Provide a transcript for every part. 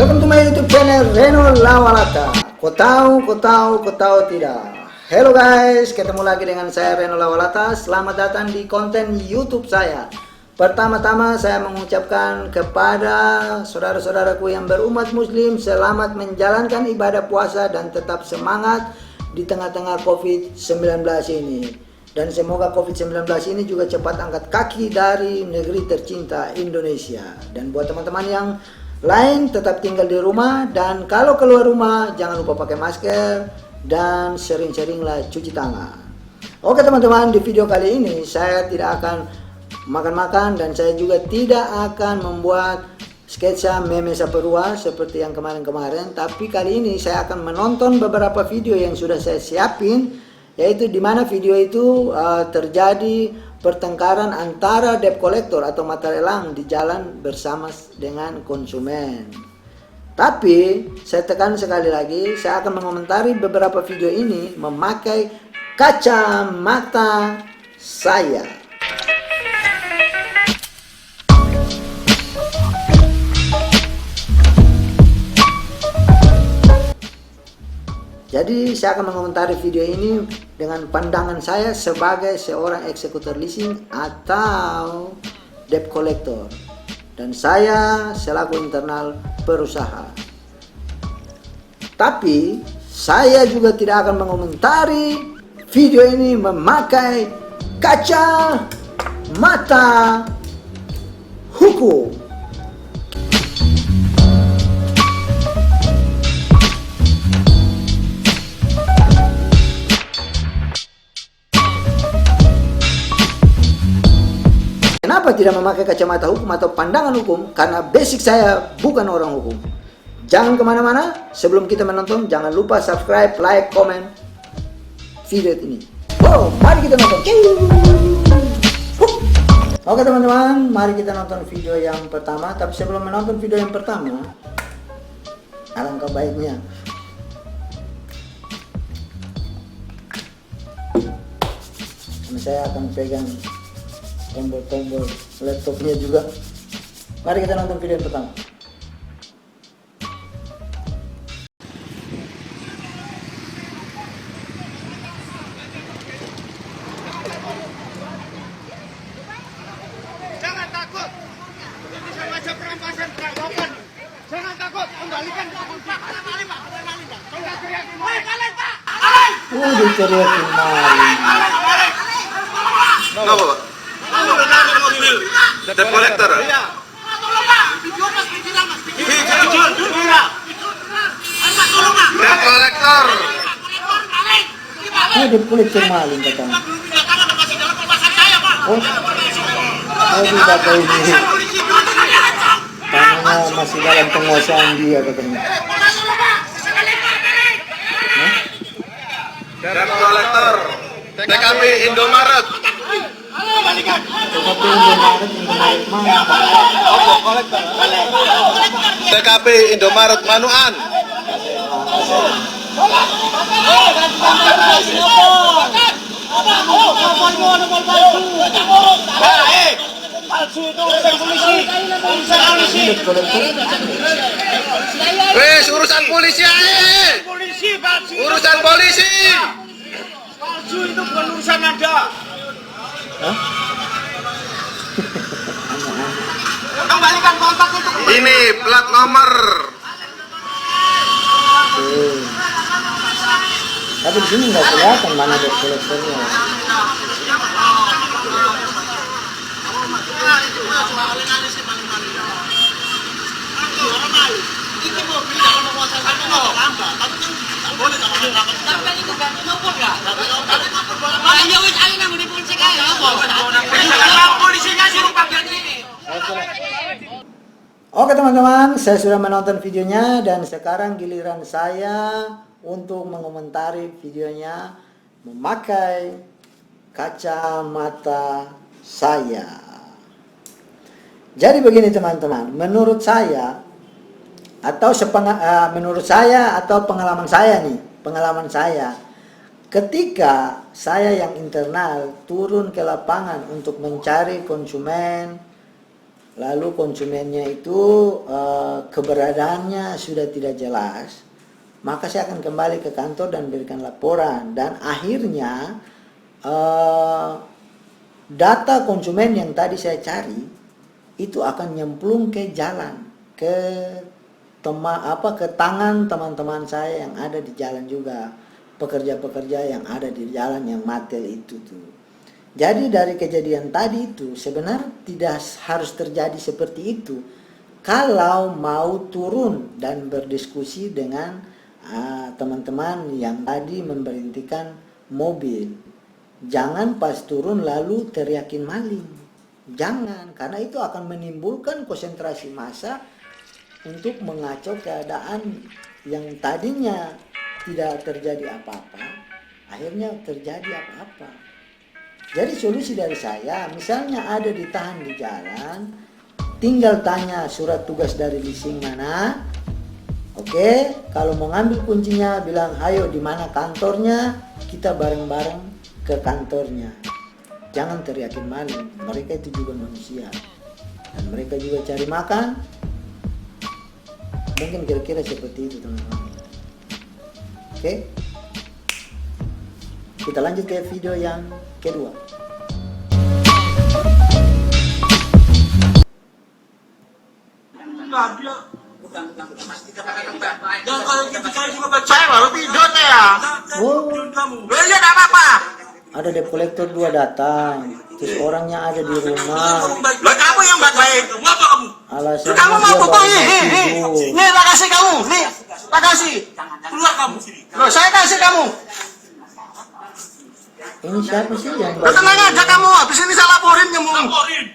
Welcome to my YouTube channel Reno Lawalata. Kau tahu tidak? Hello guys, ketemu lagi dengan saya Reno Lawalata. Selamat datang di konten YouTube saya. Pertama-tama saya mengucapkan kepada saudara-saudaraku yang berumat muslim, selamat menjalankan ibadah puasa dan tetap semangat di tengah-tengah COVID-19 ini. Dan semoga COVID-19 ini juga cepat angkat kaki dari negeri tercinta Indonesia. Dan buat teman-teman yang lain tetap tinggal di rumah, dan kalau keluar rumah jangan lupa pakai masker dan sering-seringlah cuci tangan. Oke teman-teman, di video kali ini saya tidak akan makan-makan dan saya juga tidak akan membuat sketsa meme saperua seperti yang kemarin-kemarin, tapi kali ini saya akan menonton beberapa video yang sudah saya siapin, yaitu dimana video itu terjadi pertengkaran antara debt collector atau mata lelang di jalan bersama dengan konsumen. Tapi saya tekan sekali lagi, saya akan mengomentari beberapa video ini memakai kacamata saya. Jadi saya akan mengomentari video ini dengan pandangan saya sebagai seorang eksekutor leasing atau debt collector, dan saya selaku internal perusahaan. Tapi saya juga tidak akan mengomentari video ini memakai kacamata hukum. Kenapa tidak memakai kacamata hukum atau pandangan hukum? Karena basic saya bukan orang hukum. Jangan kemana-mana, sebelum kita menonton jangan lupa subscribe, like, komen video ini. Oh, mari kita nonton. Oke teman-teman, mari kita nonton video yang pertama. Tapi sebelum menonton video yang pertama, alangkah baiknya saya akan pegang tombol-tombol laptopnya juga. Mari kita nonton video yang pertama. Jangan takut. Ini sama aja perampasan perampokan. Jangan takut, kembalikan ke polisi. Kembali Pak, kembali Pak. Jangan teriakin maling. Maling Pak. Maling. Diteriakin maling. Kenapa Pak? Mobil debt collector. Iya. Video Mas, video Mas. Video. Debt collector. Debt collector maling katanya. Oh, tidak tahu ini. Tangannya masih dalam penguasaan dia katanya. Debt collector. TKP Indomaret. Tapi Indomaret mana? TKP Indomaret Manuan. Wes, urusan polisi aja. Urusan polisi. Palsu itu bukan urusan Anda. Kembalikan kontak itu. Ini plat nomor. Tapi di sini nggak kelihatan mana debt collectornya. Oke teman-teman, saya sudah menonton videonya dan sekarang giliran saya untuk mengomentari videonya memakai kacamata saya. Jadi begini teman-teman, menurut saya atau pengalaman saya, ketika saya yang internal turun ke lapangan untuk mencari konsumen lalu konsumennya itu keberadaannya sudah tidak jelas, maka saya akan kembali ke kantor dan berikan laporan, dan akhirnya data konsumen yang tadi saya cari itu akan nyemplung ke jalan, ke tangan teman-teman saya yang ada di jalan juga, pekerja-pekerja yang ada di jalan yang matel itu tuh. Jadi dari kejadian tadi itu sebenarnya tidak harus terjadi seperti itu kalau mau turun dan berdiskusi dengan teman-teman yang tadi memberhentikan mobil. Jangan pas turun lalu teriakin maling. Jangan, karena itu akan menimbulkan konsentrasi massa untuk mengacau keadaan yang tadinya tidak terjadi apa-apa, akhirnya terjadi apa-apa. Jadi solusi dari saya, misalnya ada ditahan di jalan, tinggal tanya surat tugas dari leasing mana. Oke, kalau mau ngambil kuncinya bilang ayo di mana kantornya, kita bareng-bareng ke kantornya. Jangan teriakin maling, mereka itu juga manusia dan mereka juga cari makan. Mungkin kira-kira seperti itu teman-teman. Oke, kita lanjut ke video yang kedua. Dan kalau gitu saya juga percaya baru tidur ya. Oh, Lo lihat apa-apa? ada debt collector 2 datang, terus orangnya ada di rumah. Lo kamu yang baik-baik. Apa kamu? Alasannya Kamu mau dia apa? baru tidur. Nih, tak kasih kamu. Nih, tak kasih. Keluar kamu sini. Lo saya kasih kamu. Ini siapa sih yang Lo tenang aja kamu. Habis ini saya laporin kamu.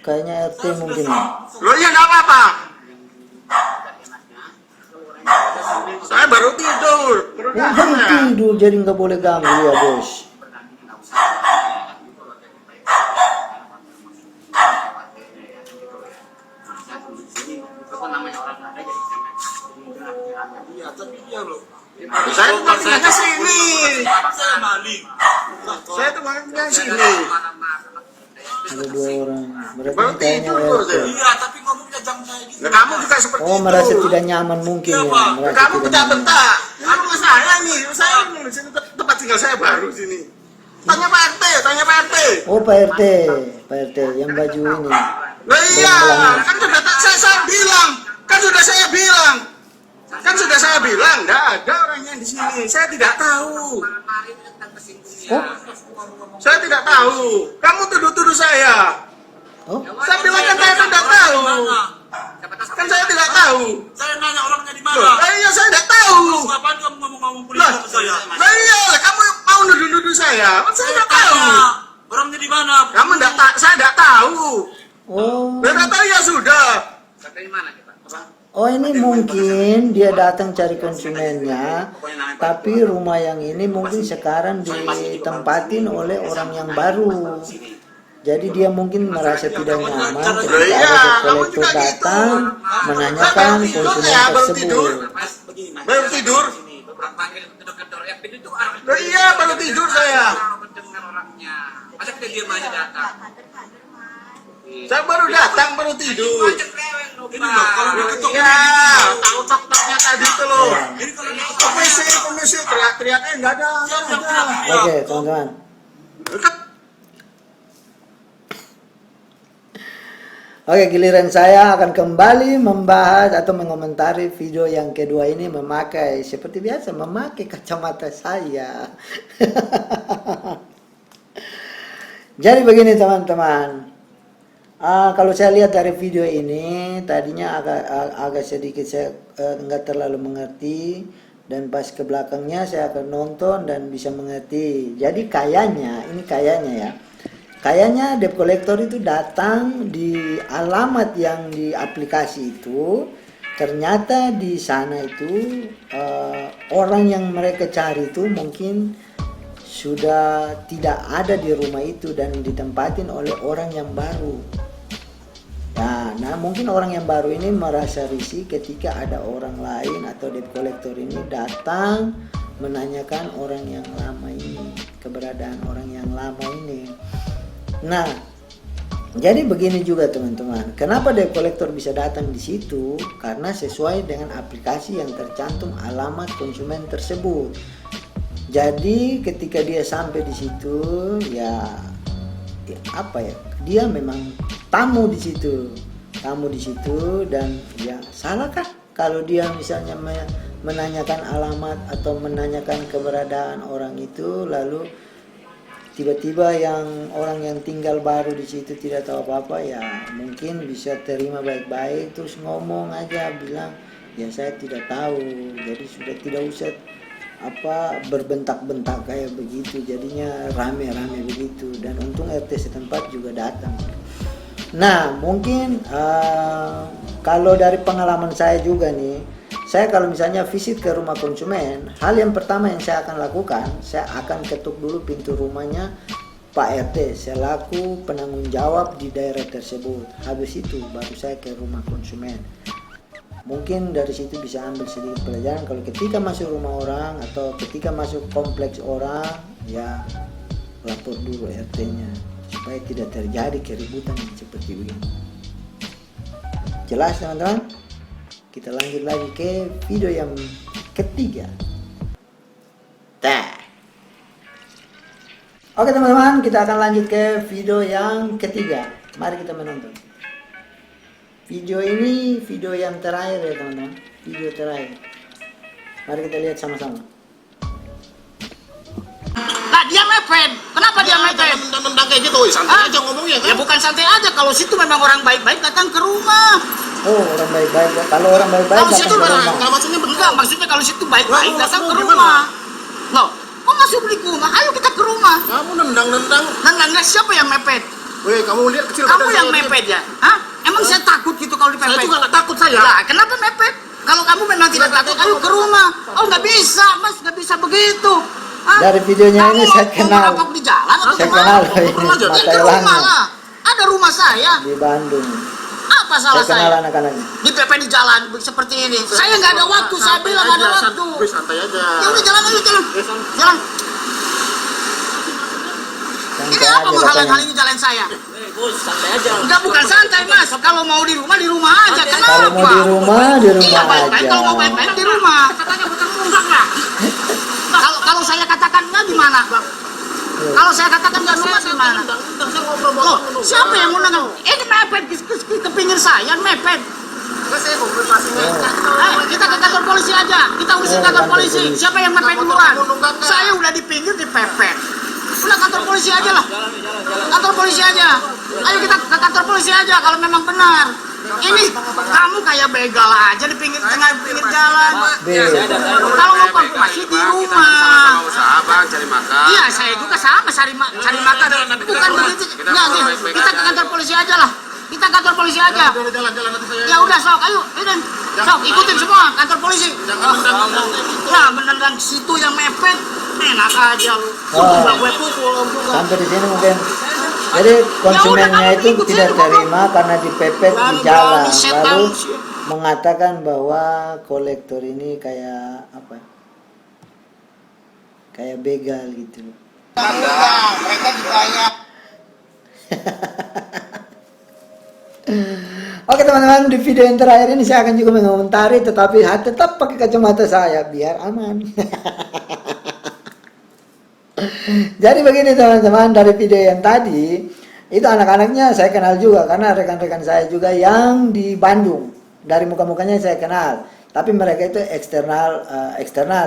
Kayaknya RT mungkin ya. Lo ya nggak apa-apa. Saya baru tidur. Baru tidur jadi nggak boleh ganggu ya bos. Iya, tapi dia loh. Saya tuh tinggalnya sini. Saya maling. Saya tuh tinggalnya sini. Ada 2 orang. Berarti Baru ini kayaknya tidur loh RT. saya. Iya, tapi ngomongnya jam kayak gitu. Nah, kamu juga seperti Oh, itu. merasa tidak nyaman mungkin Iya, ya. Pak. Merasa Kamu tidak nyaman. bentak-bentak. Ini rumah saya nih. Saya nih di sini tempat tinggal saya baru sini. Tanya Pak RT, tanya Pak RT. Oh, Pak RT. Pak RT yang baju ini. Nah iya, kan sudah saya bilang. Kan sudah saya bilang. Kan sudah saya bilang, enggak ada orangnya di sini. Saya tidak tahu. Oh, Saya tidak tahu. Kamu tuduh-tuduh saya. oh. Saya bilang kan saya tidak tahu. Kan saya tidak tahu. Saya nanya orangnya di Loh, mana? iya saya tidak tahu. Ngapain kamu ngomong-ngomong Lah, polisi sama saya? lah iya, kamu mau nuduh-nuduh saya. Kan saya tidak tahu. Tanya, orangnya di mana? Kamu tidak saya tidak tahu. Oh. Tidak tahu ya sudah. Oh, ini mungkin dia datang cari konsumennya, tapi rumah yang ini mungkin sekarang ditempatin oleh orang yang baru. Jadi dia mungkin merasa tidak nyaman ketika ada debt collector datang menanyakan konsumen tersebut. Baru tidur. Lah iya, baru tidur saya. Masa kita diam aja datang? Saya baru datang, baru tidur. Ini loh, kalau diketuk Iya, tahu tok-toknya tadi itu loh. ini kalau Komisi, teriak-teriaknya enggak ada. Oke, teman-teman. Oke, giliran saya akan kembali membahas atau mengomentari video yang kedua ini memakai, seperti biasa, memakai kacamata saya. Jadi begini teman-teman. Kalau saya lihat dari video ini, tadinya agak sedikit saya nggak terlalu mengerti, dan pas ke belakangnya saya akan nonton dan bisa mengerti. Jadi kayaknya ya, kayaknya debt collector itu datang di alamat yang di aplikasi itu. Ternyata di sana itu orang yang mereka cari itu mungkin sudah tidak ada di rumah itu dan ditempatin oleh orang yang baru. Nah, mungkin orang yang baru ini merasa risih ketika ada orang lain atau debt collector ini datang menanyakan orang yang lama ini, keberadaan orang yang lama ini. Nah, Jadi begini juga teman-teman, kenapa debt collector bisa datang di situ? Karena sesuai dengan aplikasi yang tercantum alamat konsumen tersebut. Jadi ketika dia sampai di situ, ya apa ya? Dia memang tamu di situ, dan ya salahkah kalau dia misalnya menanyakan alamat atau menanyakan keberadaan orang itu, lalu tiba-tiba orang yang tinggal baru di situ tidak tahu apa-apa, ya mungkin bisa terima baik-baik terus ngomong aja, bilang ya saya tidak tahu, jadi sudah tidak usah berbentak-bentak kayak begitu, jadinya rame-rame begitu. Dan untung RT setempat juga datang. Nah mungkin kalau dari pengalaman saya juga nih, saya kalau misalnya visit ke rumah konsumen, hal yang pertama yang saya akan lakukan, saya akan ketuk dulu pintu rumahnya Pak RT selaku penanggung jawab di daerah tersebut. Habis itu baru saya ke rumah konsumen. Mungkin dari situ bisa ambil sedikit pelajaran, kalau ketika masuk rumah orang atau ketika masuk kompleks orang, ya lapor dulu RT-nya supaya tidak terjadi keributan yang seperti ini. Jelas teman-teman? Kita lanjut lagi ke video yang ketiga. Oke teman-teman, kita akan lanjut ke video yang ketiga. Mari kita menonton. Video ini video yang terakhir ya teman-teman. Video terakhir. Mari kita lihat sama-sama. Nah dia mepet. Kenapa dia mepet? Nendang kayak gitu, santai aja ngomongnya kan. Ya bukan santai aja, kalau situ memang orang baik-baik datang ke rumah. Oh, orang baik-baik. Kalau orang baik-baik Kalau situ datang ke rumah. Enggak maksudnya Enggak, maksudnya kalau situ baik-baik Lalu datang ke maksudmu rumah. Loh, kok masuk di rumah? Ayo kita ke rumah. Kamu nendang-nendang. Nendangnya siapa yang mepet? Weh, kamu lihat kecil Kamu badan yang saya, mepet ya? Hah? Emang saya takut gitu kalau dipepet? Saya juga nggak takut saya. Lah, kenapa mepet? Kalau kamu memang tidak takut, ayo ke rumah. Oh, nggak bisa, Mas, nggak bisa begitu. Hah? Dari videonya Kamu ini saya mau kenal. merampok di jalan atau Saya gimana? kenal ini, Ya, Mas ke rumah Elangnya. lah. Ada rumah saya. Di Bandung. Apa salah Saya kenal saya? anak-anaknya. Dipepet di jalan seperti ini. Saya nggak ada waktu, saya bilang nggak ada waktu. Weh, santai aja. Ya udah jalan aja, jalan. Jalan. Ini Santai apa aja menghalang-halangi katanya. jalan saya? Bos, santai aja. Enggak, bukan santai, Mas. Kalau mau di rumah aja. Kenapa? Kalau mau di rumah Iya, baik-baik. aja. Kalau mau baik-baik di rumah. Katanya muter-muter lah. Kalau saya katakan enggak gimana? Kalau saya katakan enggak rumah gimana? Loh, siapa yang mau nendang? Ini mepet ke pinggir saya, mepet. Kita ke kantor polisi aja. Kita urusin kantor polisi. Siapa yang mepet duluan? Saya udah di pinggir dipepet. Udah kantor polisi aja lah. Kantor polisi aja. Ayo kita ke kantor polisi aja kalau memang benar. Ini kamu kayak begal aja di tengah pinggir jalan. Kalau mau konfirmasi di rumah. Usaha bang, cari makan. Iya, saya juga sama cari makan. Bukan begitu. Enggak, kita ke kantor polisi aja lah. Kita kantor polisi aja. Jalan nanti saya. Ya udah sok, ayo, sok ikutin semua kantor polisi. Nah, menendang situ yang mepet, enak aja lu. Nggak gue pukul juga. Sampai di sini mungkin. Jadi konsumennya itu tidak terima karena dipepet di jalan, lalu mengatakan bahwa kolektor ini kayak apa? Kayak begal gitu. Mereka dibayar. Oke teman-teman, di video yang terakhir ini saya akan juga mengomentari, tetapi tetap pakai kacamata saya biar aman. Jadi begini teman-teman, dari video yang tadi itu anak-anaknya saya kenal juga karena rekan-rekan saya juga yang di Bandung. Dari muka-mukanya saya kenal, tapi mereka itu eksternal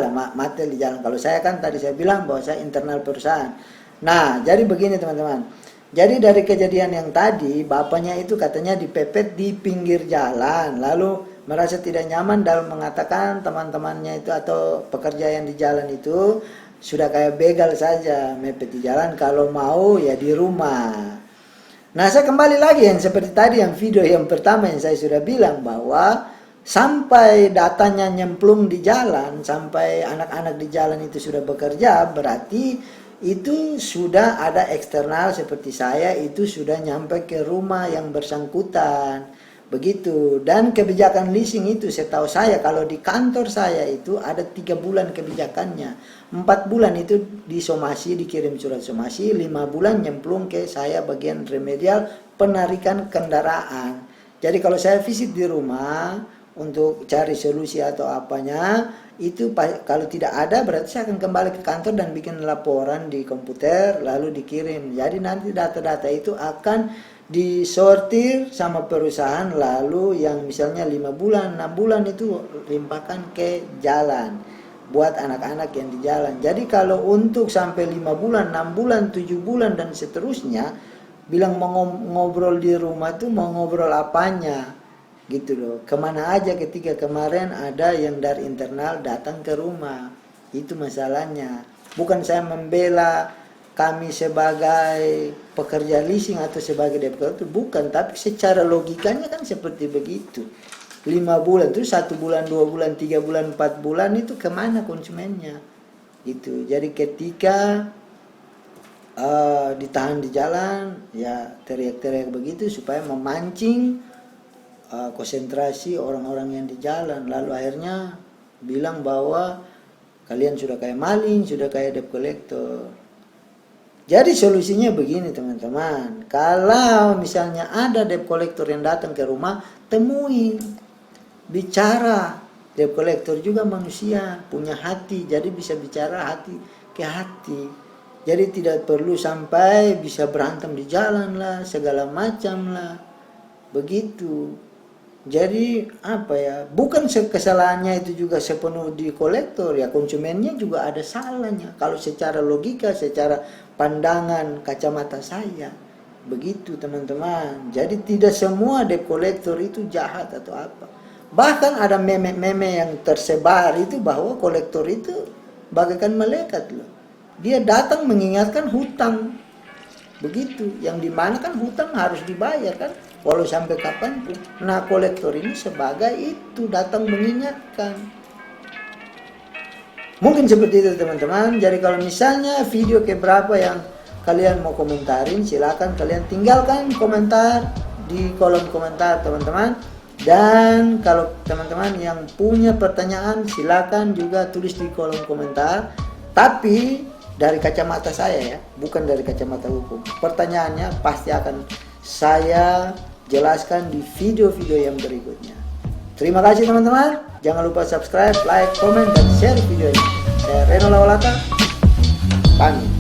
lah, mati di jalan. Kalau saya kan tadi saya bilang bahwa saya internal perusahaan. Nah, jadi begini teman-teman. Jadi dari kejadian yang tadi, bapaknya itu katanya dipepet di pinggir jalan, lalu merasa tidak nyaman dalam mengatakan teman-temannya itu atau pekerja yang di jalan itu sudah kayak begal saja, mepet di jalan, kalau mau ya di rumah. Nah, saya kembali lagi yang seperti tadi yang video yang pertama yang saya sudah bilang bahwa sampai datanya nyemplung di jalan, sampai anak-anak di jalan itu sudah bekerja, berarti itu sudah ada eksternal seperti saya itu sudah nyampe ke rumah yang bersangkutan. Begitu. Dan kebijakan leasing itu setahu saya kalau di kantor saya itu ada 3 bulan kebijakannya. 4 bulan itu disomasi, dikirim surat somasi, 5 bulan nyemplung ke saya bagian remedial penarikan kendaraan. Jadi kalau saya visit di rumah untuk cari solusi atau apanya, itu kalau tidak ada berarti saya akan kembali ke kantor dan bikin laporan di komputer lalu dikirim. Jadi nanti data-data itu akan disortir sama perusahaan, lalu yang misalnya 5 bulan, 6 bulan itu limpahkan ke jalan buat anak-anak yang di jalan. Jadi kalau untuk sampai 5 bulan, 6 bulan, 7 bulan dan seterusnya, bilang mau ngobrol di rumah tuh mau ngobrol apanya gitu loh. Kemana aja ketika kemarin ada yang dari internal datang ke rumah, itu masalahnya. Bukan saya membela kami sebagai pekerja leasing atau sebagai debt collector, bukan, tapi secara logikanya kan seperti begitu. 5 bulan itu 1 bulan, 2 bulan, 3 bulan, 4 bulan itu kemana konsumennya gitu. Jadi ketika ditahan di jalan ya teriak-teriak begitu supaya memancing konsentrasi orang-orang yang di jalan, lalu akhirnya bilang bahwa kalian sudah kayak maling, sudah kayak debt collector. Jadi solusinya begini teman-teman, kalau misalnya ada debt collector yang datang ke rumah, temuin, bicara. Debt collector juga manusia, punya hati, jadi bisa bicara hati ke hati. Jadi tidak perlu sampai bisa berantem di jalan lah, segala macam lah, begitu. Jadi apa ya, bukan kesalahannya itu juga sepenuh di kolektor ya, konsumennya juga ada salahnya. Kalau secara logika, secara pandangan kacamata saya, begitu teman-teman. Jadi tidak semua debt collector itu jahat atau apa. Bahkan ada meme-meme yang tersebar itu bahwa kolektor itu bagaikan malaikat loh. Dia datang mengingatkan hutang, begitu. Yang dimana kan hutang harus dibayar kan, walau sampai kapanpun. Nah kolektor ini sebagai itu datang mengingatkan. Mungkin seperti itu teman-teman. Jadi kalau misalnya video keberapa yang kalian mau komentarin, silakan kalian tinggalkan komentar di kolom komentar teman-teman. Dan kalau teman-teman yang punya pertanyaan silakan juga tulis di kolom komentar. Tapi dari kacamata saya ya, bukan dari kacamata hukum. Pertanyaannya pasti akan saya jelaskan di video-video yang berikutnya. Terima kasih teman-teman. Jangan lupa subscribe, like, komen, dan share video ini. Saya Reno Lawalata, pamit.